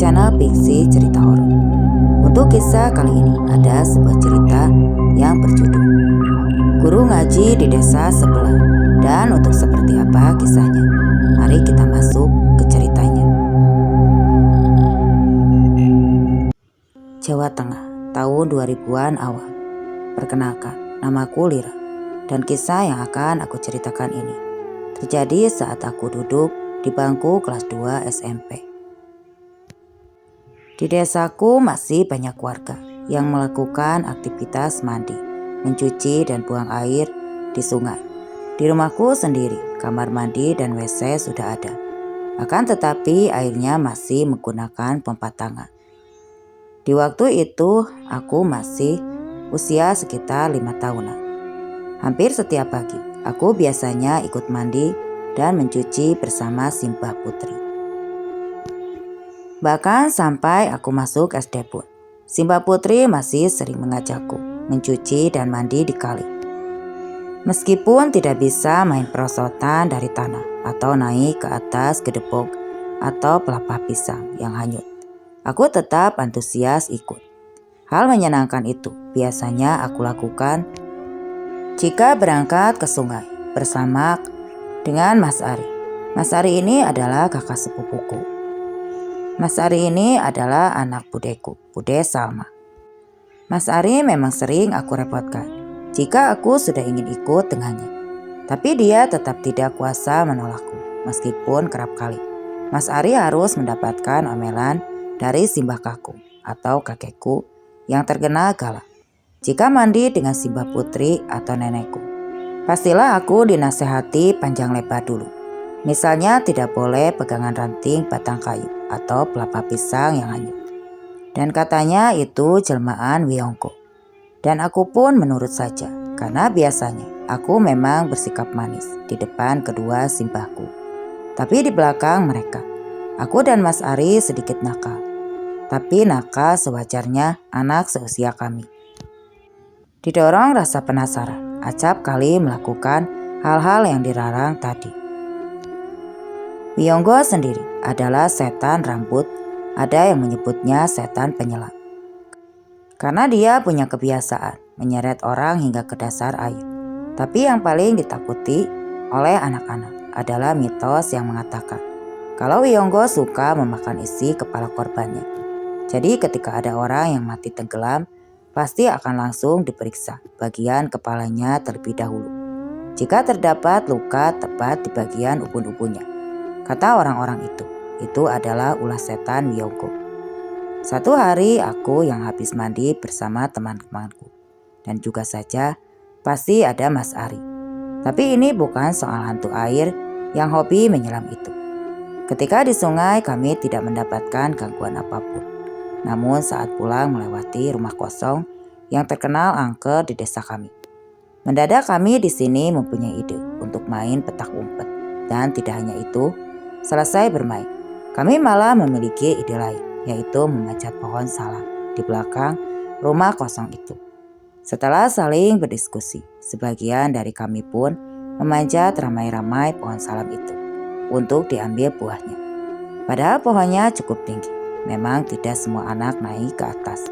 channel Pixie Cerita Horor. Untuk kisah kali ini ada sebuah cerita yang berjudul Guru Ngaji di Desa Sebelah. Dan untuk seperti apa kisahnya, mari kita masuk ke ceritanya. Jawa Tengah, tahun 2000-an awal. Perkenalkan, namaku Lira. Dan kisah yang akan aku ceritakan ini terjadi saat aku duduk di bangku kelas 2 SMP. Di desaku masih banyak warga yang melakukan aktivitas mandi, mencuci dan buang air di sungai. Di rumahku sendiri, kamar mandi dan WC sudah ada. Akan tetapi airnya masih menggunakan pompa tangan. Di waktu itu aku masih usia sekitar 5 tahunan. Hampir setiap pagi, aku biasanya ikut mandi dan mencuci bersama Simbah Putri. Bahkan sampai aku masuk SD pun, Simbah Putri masih sering mengajakku mencuci dan mandi di kali. Meskipun tidak bisa main perosotan dari tanah atau naik ke atas gedebok atau pelepah pisang yang hanyut, aku tetap antusias ikut. Hal menyenangkan itu biasanya aku lakukan jika berangkat ke sungai bersama dengan Mas Ari. Mas Ari ini adalah kakak sepupuku. Mas Ari ini adalah anak budeku, Bude Salma. Mas Ari memang sering aku repotkan jika aku sudah ingin ikut dengannya. Tapi dia tetap tidak kuasa menolakku, meskipun kerap kali Mas Ari harus mendapatkan omelan dari Simbah Kakung atau kakekku yang terkenal galak. Jika mandi dengan Simbah Putri atau nenekku, pastilah aku dinasehati panjang lebar dulu. Misalnya tidak boleh pegangan ranting batang kayu atau pelepah pisang yang hanyut. Dan katanya itu jelmaan Wiyongko. Dan aku pun menurut saja, karena biasanya aku memang bersikap manis di depan kedua simbahku. Tapi di belakang mereka, aku dan Mas Ari sedikit nakal. Tapi nakal sewajarnya anak seusia kami. Didorong rasa penasaran, acap kali melakukan hal-hal yang dilarang tadi. Wiyongko sendiri adalah setan rambut, ada yang menyebutnya setan penyelam. Karena dia punya kebiasaan menyeret orang hingga ke dasar air. Tapi yang paling ditakuti oleh anak-anak adalah mitos yang mengatakan kalau Wiyongko suka memakan isi kepala korbannya. Jadi ketika ada orang yang mati tenggelam, pasti akan langsung diperiksa bagian kepalanya terlebih dahulu. Jika terdapat luka tepat di bagian ubun-ubunnya, kata orang-orang itu adalah ulah setan Wiyongko. Satu hari aku yang habis mandi bersama teman-temanku. Dan juga saja pasti ada Mas Ari. Tapi ini bukan soal hantu air yang hobi menyelam itu. Ketika di sungai kami tidak mendapatkan gangguan apapun. Namun saat pulang melewati rumah kosong yang terkenal angker di desa kami, mendadak kami di sini mempunyai ide untuk main petak umpet. Dan tidak hanya itu, selesai bermain, kami malah memiliki ide lain, yaitu memanjat pohon salam di belakang rumah kosong itu. Setelah saling berdiskusi, sebagian dari kami pun memanjat ramai-ramai pohon salam itu untuk diambil buahnya. Padahal pohonnya cukup tinggi, memang tidak semua anak naik ke atas.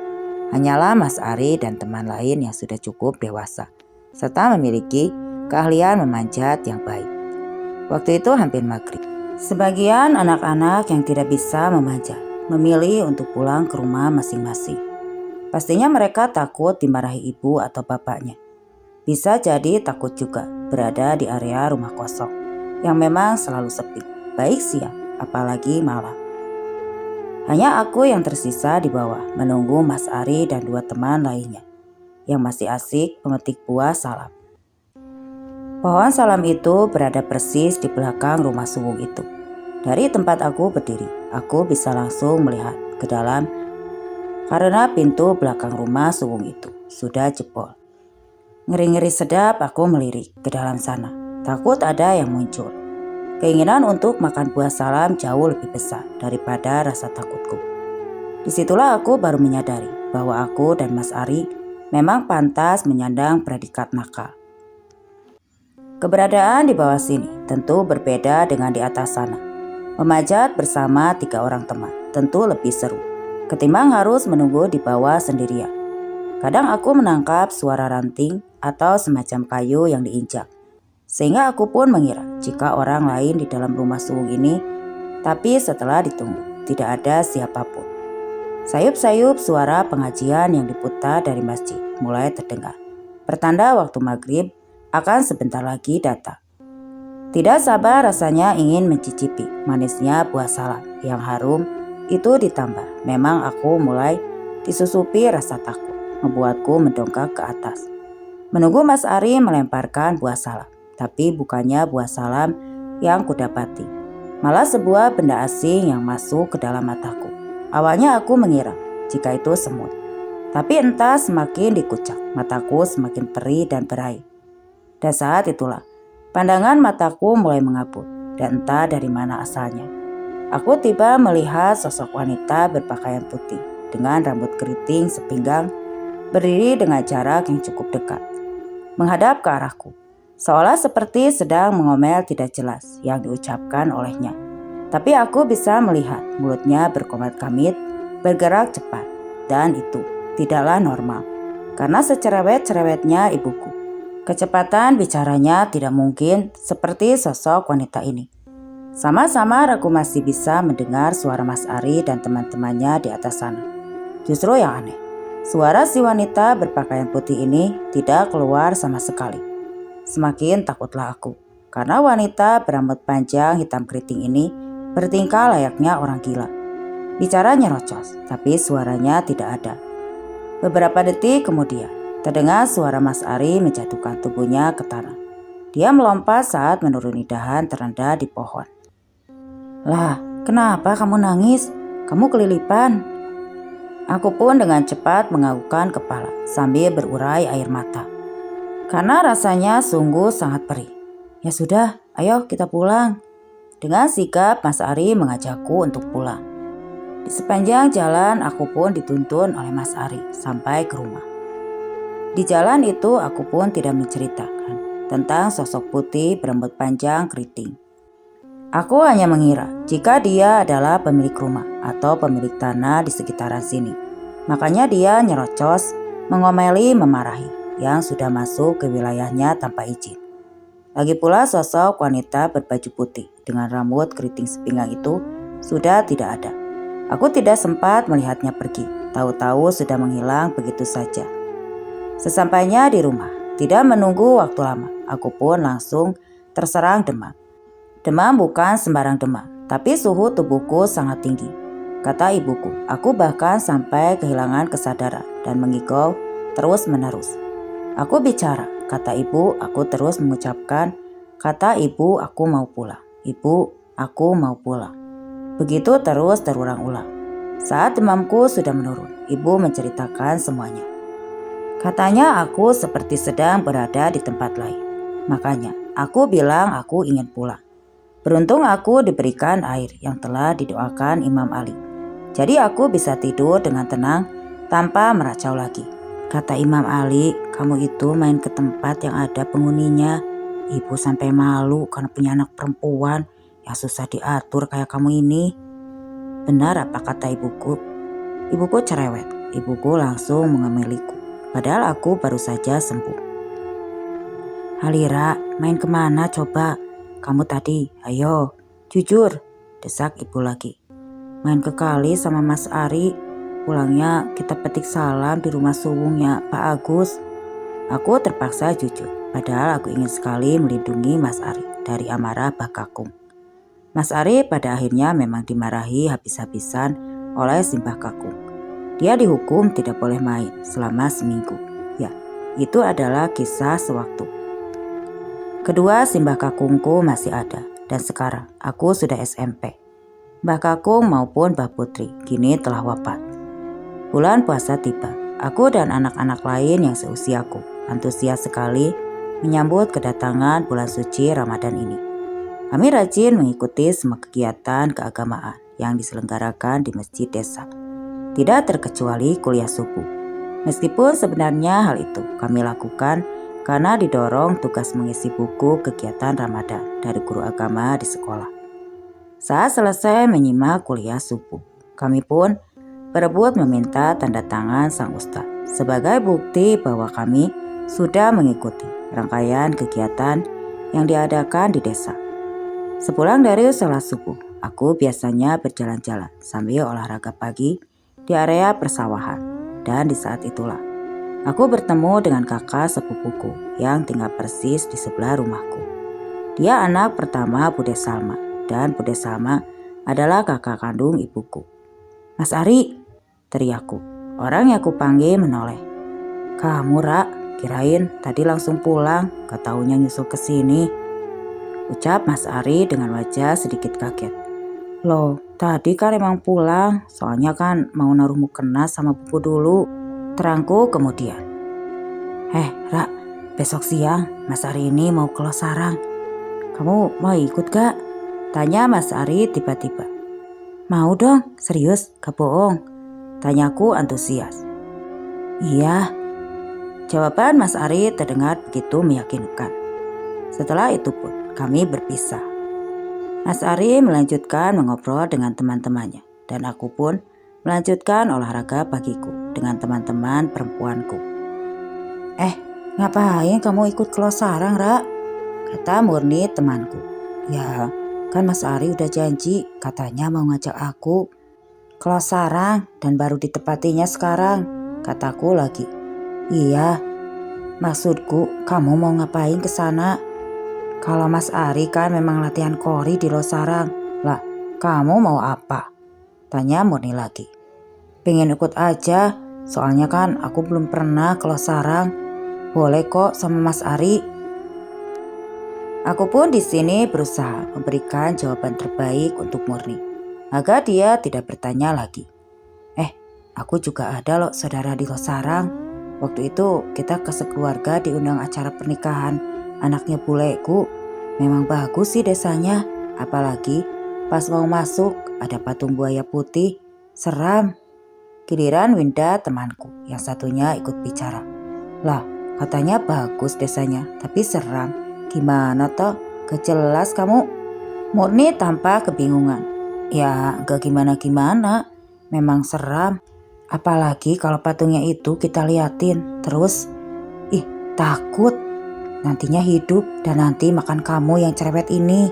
Hanyalah Mas Ari dan teman lain yang sudah cukup dewasa, serta memiliki keahlian memanjat yang baik. Waktu itu hampir maghrib. Sebagian anak-anak yang tidak bisa memanjat memilih untuk pulang ke rumah masing-masing. Pastinya mereka takut dimarahi ibu atau bapaknya. Bisa jadi takut juga berada di area rumah kosong yang memang selalu sepi, baik siang apalagi malam. Hanya aku yang tersisa di bawah menunggu Mas Ari dan dua teman lainnya yang masih asik memetik buah salam. Pohon salam itu berada persis di belakang rumah suwung itu. Dari tempat aku berdiri, aku bisa langsung melihat ke dalam karena pintu belakang rumah suwung itu sudah jebol. Ngeri-ngeri sedap aku melirik ke dalam sana. Takut ada yang muncul. Keinginan untuk makan buah salam jauh lebih besar daripada rasa takutku. Disitulah aku baru menyadari bahwa aku dan Mas Ari memang pantas menyandang predikat nakal. Keberadaan di bawah sini tentu berbeda dengan di atas sana. Memanjat bersama 3 orang teman tentu lebih seru ketimbang harus menunggu di bawah sendirian. Kadang aku menangkap suara ranting atau semacam kayu yang diinjak, sehingga aku pun mengira jika orang lain di dalam rumah suwung ini, tapi setelah ditunggu tidak ada siapapun. Sayup-sayup suara pengajian yang diputar dari masjid mulai terdengar, pertanda waktu maghrib akan sebentar lagi datang. Tidak sabar rasanya ingin mencicipi manisnya buah salak yang harum itu, ditambah memang aku mulai disusupi rasa takut, membuatku mendongak ke atas. Menunggu Mas Ari melemparkan buah salak, tapi bukannya buah salam yang kudapati, malah sebuah benda asing yang masuk ke dalam mataku. Awalnya aku mengira jika itu semut, tapi entah semakin dikucak, mataku semakin perih dan berair. Dan saat itulah pandangan mataku mulai mengabut, dan entah dari mana asalnya. Aku tiba melihat sosok wanita berpakaian putih dengan rambut keriting sepinggang berdiri dengan jarak yang cukup dekat, menghadap ke arahku, seolah seperti sedang mengomel tidak jelas yang diucapkan olehnya. Tapi aku bisa melihat mulutnya berkomat-kamit, bergerak cepat, dan itu tidaklah normal, karena secerewet-cerewetnya ibuku. Kecepatan bicaranya tidak mungkin seperti sosok wanita ini. Sama-sama aku masih bisa mendengar suara Mas Ari dan teman-temannya di atas sana. Justru yang aneh, suara si wanita berpakaian putih ini tidak keluar sama sekali. Semakin takutlah aku, karena wanita berambut panjang hitam keriting ini bertingkah layaknya orang gila. Bicaranya nyerocos, tapi suaranya tidak ada. Beberapa detik kemudian, terdengar suara Mas Ari menjatuhkan tubuhnya ke tanah. Dia melompat saat menuruni dahan terendah di pohon. "Lah, kenapa kamu nangis? Kamu kelilipan." Aku pun dengan cepat menganggukkan kepala sambil berurai air mata, karena rasanya sungguh sangat perih. "Ya sudah, ayo kita pulang." Dengan sigap Mas Ari mengajakku untuk pulang. Di sepanjang jalan aku pun dituntun oleh Mas Ari sampai ke rumah. Di jalan itu aku pun tidak menceritakan tentang sosok putih berambut panjang keriting. Aku hanya mengira jika dia adalah pemilik rumah atau pemilik tanah di sekitaran sini. Makanya dia nyerocos, mengomeli, memarahi yang sudah masuk ke wilayahnya tanpa izin. Lagi pula sosok wanita berbaju putih dengan rambut keriting sepinggang itu sudah tidak ada. Aku tidak sempat melihatnya pergi, tahu-tahu sudah menghilang begitu saja. Sesampainya di rumah, tidak menunggu waktu lama, aku pun langsung terserang demam. Demam bukan sembarang demam, tapi suhu tubuhku sangat tinggi. Kata ibuku, aku bahkan sampai kehilangan kesadaran dan mengigau terus menerus. "Aku bicara," kata ibu, aku terus mengucapkan, "Kata ibu aku mau pulang, ibu aku mau pulang." Begitu terus terulang-ulang. Saat demamku sudah menurun, ibu menceritakan semuanya. Katanya aku seperti sedang berada di tempat lain. Makanya aku bilang aku ingin pulang. Beruntung aku diberikan air yang telah didoakan Imam Ali. Jadi aku bisa tidur dengan tenang tanpa meracau lagi. Kata Imam Ali, "Kamu itu main ke tempat yang ada penghuninya. Ibu sampai malu karena punya anak perempuan yang susah diatur kayak kamu ini." Benar apa kata ibuku? Ibuku cerewet. Ibuku langsung mengemeliku. Padahal aku baru saja sembuh. "Halira, main kemana coba? Kamu tadi, ayo, jujur," desak ibu lagi. "Main ke kali sama Mas Ari. Pulangnya kita petik salam di rumah suwungnya Pak Agus." Aku terpaksa jujur, padahal aku ingin sekali melindungi Mas Ari dari amarah Mbah Kakung. Mas Ari pada akhirnya memang dimarahi habis-habisan oleh si Mbah Kakung. Dia dihukum tidak boleh main selama seminggu. Ya, itu adalah kisah sewaktu. Kedua si Mbah Kakungku masih ada, dan sekarang aku sudah SMP. Mbah Kakung maupun Mbah Putri kini telah wafat. Bulan puasa tiba, aku dan anak-anak lain yang seusiaku antusias sekali menyambut kedatangan bulan suci Ramadan ini. Kami rajin mengikuti semua kegiatan keagamaan yang diselenggarakan di masjid desa, tidak terkecuali kuliah subuh. Meskipun sebenarnya hal itu kami lakukan karena didorong tugas mengisi buku kegiatan Ramadan dari guru agama di sekolah. Saat selesai menyimak kuliah subuh, kami pun berebut meminta tanda tangan sang ustadz sebagai bukti bahwa kami sudah mengikuti rangkaian kegiatan yang diadakan di desa. Sepulang dari sholat subuh, aku biasanya berjalan-jalan sambil olahraga pagi di area persawahan. Dan di saat itulah, aku bertemu dengan kakak sepupuku yang tinggal persis di sebelah rumahku. Dia anak pertama Bude Salma, dan Bude Salma adalah kakak kandung ibuku. "Mas Ari," teriakku. Orang yang aku panggil menoleh. "Kamu, Ra? Kirain tadi langsung pulang, gak taunya nyusul ke sini," ucap Mas Ari dengan wajah sedikit kaget. "Loh, tadi kan emang pulang, soalnya kan mau naruh mukena sama pupu dulu," terangku kemudian. Ra, besok siang Mas Ari ini mau ke Losarang. Kamu mau ikut gak?" tanya Mas Ari tiba-tiba. "Mau dong, serius, gak bohong," tanyaku antusias. "Iya," jawaban Mas Ari terdengar begitu meyakinkan. Setelah itu pun kami berpisah. Mas Ari melanjutkan mengobrol dengan teman-temannya, dan aku pun melanjutkan olahraga pagiku dengan teman-teman perempuanku. "Ngapain kamu ikut ke Losarang, Ra?" kata Murni temanku. "Ya, kan Mas Ari udah janji, katanya mau ngajak aku ke Losarang dan baru ditepatinya sekarang," kataku lagi. "Iya, maksudku kamu mau ngapain ke sana? Kalau Mas Ari kan memang latihan kori di Losarang. Lah, kamu mau apa?" tanya Murni lagi. "Pengen ikut aja, soalnya kan aku belum pernah ke Losarang. Boleh kok sama Mas Ari." Aku pun di sini berusaha memberikan jawaban terbaik untuk Murni, agar dia tidak bertanya lagi. Aku juga ada loh saudara di Losarang. Waktu itu kita sekeluarga diundang acara pernikahan anaknya buleku. Memang bagus sih desanya, apalagi pas mau masuk ada patung buaya putih, seram." Giliran Winda temanku yang satunya ikut bicara. "Lah, katanya bagus desanya, tapi seram. Gimana toh? Gak jelas kamu." Murni tampak kebingungan. "Ya gak gimana-gimana, memang seram. Apalagi kalau patungnya itu kita liatin terus. Takut. Nantinya hidup dan nanti makan kamu yang cerewet ini."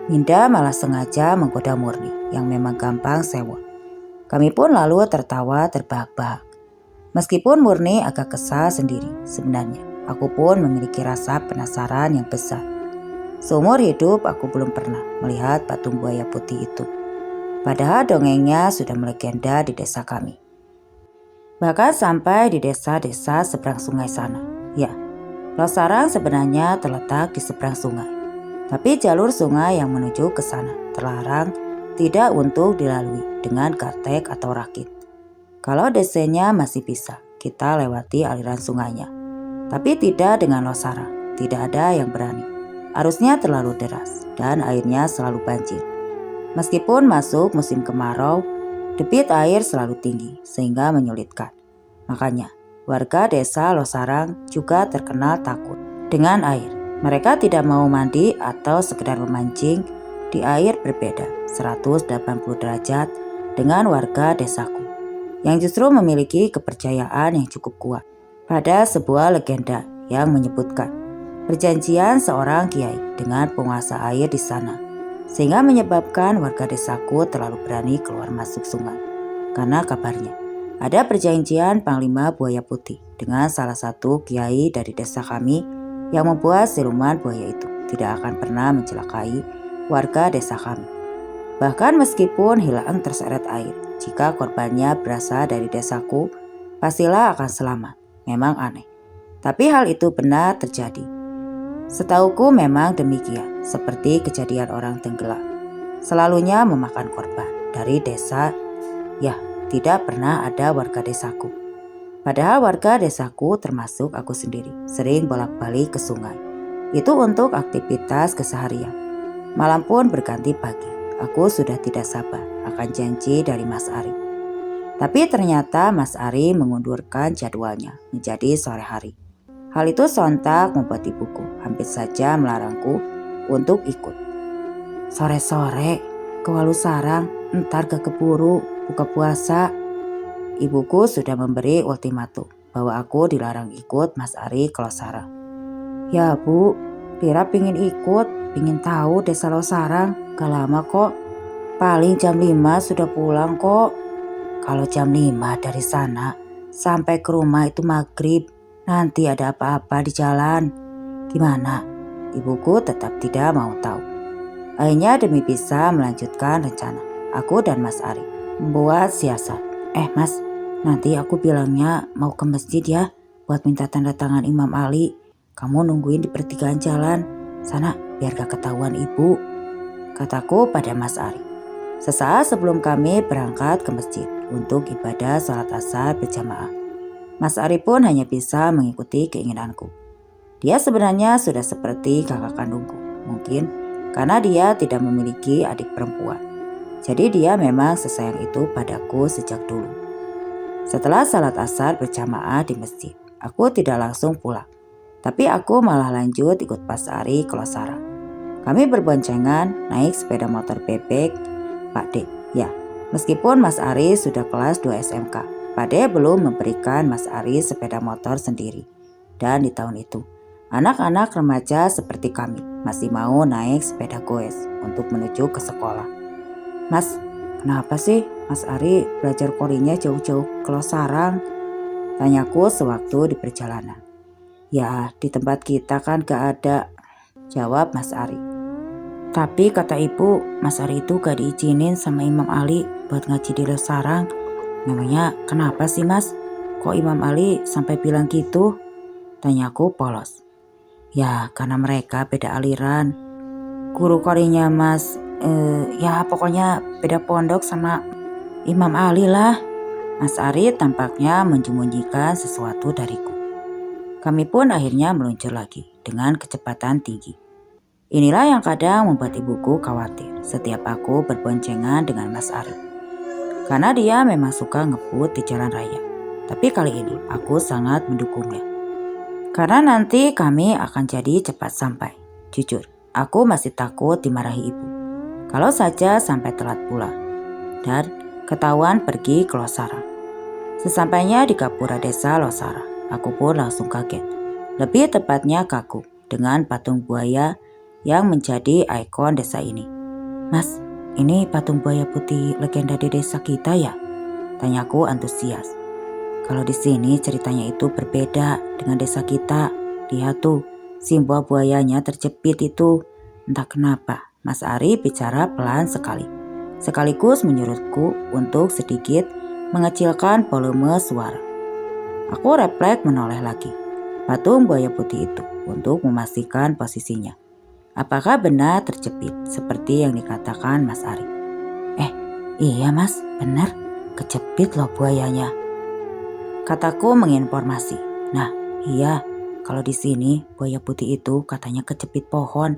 Winda malah sengaja menggoda Murni yang memang gampang sewot. Kami pun lalu tertawa terbahak-bahak. Meskipun Murni agak kesal sendiri, sebenarnya aku pun memiliki rasa penasaran yang besar. Seumur hidup aku belum pernah melihat patung buaya putih itu. Padahal dongengnya sudah melegenda di desa kami. Bahkan sampai di desa-desa seberang sungai sana. Ya, Losarang sebenarnya terletak di seberang sungai. Tapi jalur sungai yang menuju ke sana terlarang tidak untuk dilalui dengan kartek atau rakit. Kalau desanya masih bisa, kita lewati aliran sungainya. Tapi tidak dengan Losarang, tidak ada yang berani. Arusnya terlalu deras dan airnya selalu banjir. Meskipun masuk musim kemarau, debit air selalu tinggi sehingga menyulitkan. Makanya warga desa Losarang juga terkenal takut dengan air. Mereka tidak mau mandi atau sekedar memancing di air berbeda 180 derajat dengan warga desaku, yang justru memiliki kepercayaan yang cukup kuat pada sebuah legenda yang menyebutkan perjanjian seorang kiai dengan penguasa air di sana, sehingga menyebabkan warga desaku terlalu berani keluar masuk sungai. Karena kabarnya ada perjanjian Panglima Buaya Putih dengan salah satu kiai dari desa kami yang membuat siluman buaya itu tidak akan pernah mencelakai warga desa kami. Bahkan meskipun hilang terseret air, jika korbannya berasal dari desaku, pastilah akan selamat. Memang aneh, tapi hal itu benar terjadi. Setauku memang demikian, seperti kejadian orang tenggelam. Selalunya memakan korban dari desa. Ya, tidak pernah ada warga desaku. Padahal warga desaku termasuk aku sendiri sering bolak-balik ke sungai. Itu untuk aktivitas keseharian. Malam pun berganti pagi. Aku sudah tidak sabar akan janji dari Mas Ari. Tapi ternyata Mas Ari mengundurkan jadwalnya menjadi sore hari. Hal itu sontak membuat ibuku hampir saja melarangku untuk ikut. "Sore-sore, ke Walu Sarang, ntar gak keburu buka puasa. Ibuku sudah memberi ultimatum bahwa aku dilarang ikut Mas Ari ke Losarang. Ya Bu, Lira pingin ikut, pingin tahu desa Losarang, gak lama kok. Paling jam 5 sudah pulang kok. Kalau jam 5 dari sana sampai ke rumah itu maghrib, nanti ada apa-apa di jalan. Gimana? Ibuku tetap tidak mau tahu. Akhirnya demi bisa melanjutkan rencana, aku dan Mas Ari membuat siasat. Mas, nanti aku bilangnya mau ke masjid ya buat minta tanda tangan Imam Ali. Kamu nungguin di pertigaan jalan sana biar gak ketahuan ibu, kataku pada Mas Ari. Sesaat sebelum kami berangkat ke masjid untuk ibadah sholat asar berjamaah, Mas Ari pun hanya bisa mengikuti keinginanku. Dia sebenarnya sudah seperti kakak kandungku, mungkin karena dia tidak memiliki adik perempuan. Jadi dia memang sesayang itu padaku sejak dulu. Setelah salat asar berjamaah di masjid, aku tidak langsung pulang. Tapi aku malah lanjut ikut Mas Ari ke Losarang. Kami berboncengan naik sepeda motor bebek Pak D. Ya, meskipun Mas Ari sudah kelas 2 SMK, Pak D belum memberikan Mas Ari sepeda motor sendiri. Dan di tahun itu, anak-anak remaja seperti kami masih mau naik sepeda goes untuk menuju ke sekolah. Mas, kenapa sih Mas Ari belajar korinya jauh-jauh ke Losarang? Tanyaku sewaktu di perjalanan. Ya, di tempat kita kan gak ada, jawab Mas Ari. Tapi kata ibu, Mas Ari itu gak diizinin sama Imam Ali buat ngaji di Losarang. Memangnya kenapa sih Mas? Kok Imam Ali sampai bilang gitu? Tanyaku polos. Ya, karena mereka beda aliran. Guru korinya Mas, ya pokoknya beda pondok sama Imam Ali lah. Mas Ari tampaknya menyembunyikan sesuatu dariku. Kami pun akhirnya meluncur lagi dengan kecepatan tinggi. Inilah yang kadang membuat ibuku khawatir setiap aku berboncengan dengan Mas Ari. Karena dia memang suka ngebut di jalan raya. Tapi kali ini aku sangat mendukungnya. Karena nanti kami akan jadi cepat sampai. Jujur, aku masih takut dimarahi ibu. Kalau saja sampai telat pulang dan ketahuan pergi ke Losarang. Sesampainya di Gapura desa Losarang, aku pun langsung kaget. Lebih tepatnya kagum dengan patung buaya yang menjadi ikon desa ini. Mas, ini patung buaya putih legenda di desa kita ya? Tanyaku antusias. Kalau di sini ceritanya itu berbeda dengan desa kita. Lihat tuh, simbol buayanya terjepit itu. Entah kenapa, Mas Ari bicara pelan sekali. Sekaligus menyuruhku untuk sedikit mengecilkan volume suara. Aku refleks menoleh lagi patung buaya putih itu untuk memastikan posisinya. Apakah benar terjepit seperti yang dikatakan Mas Ari? Iya Mas, benar. Kejepit loh buayanya, kataku menginformasi. Nah, iya, kalau di sini buaya putih itu katanya kejepit pohon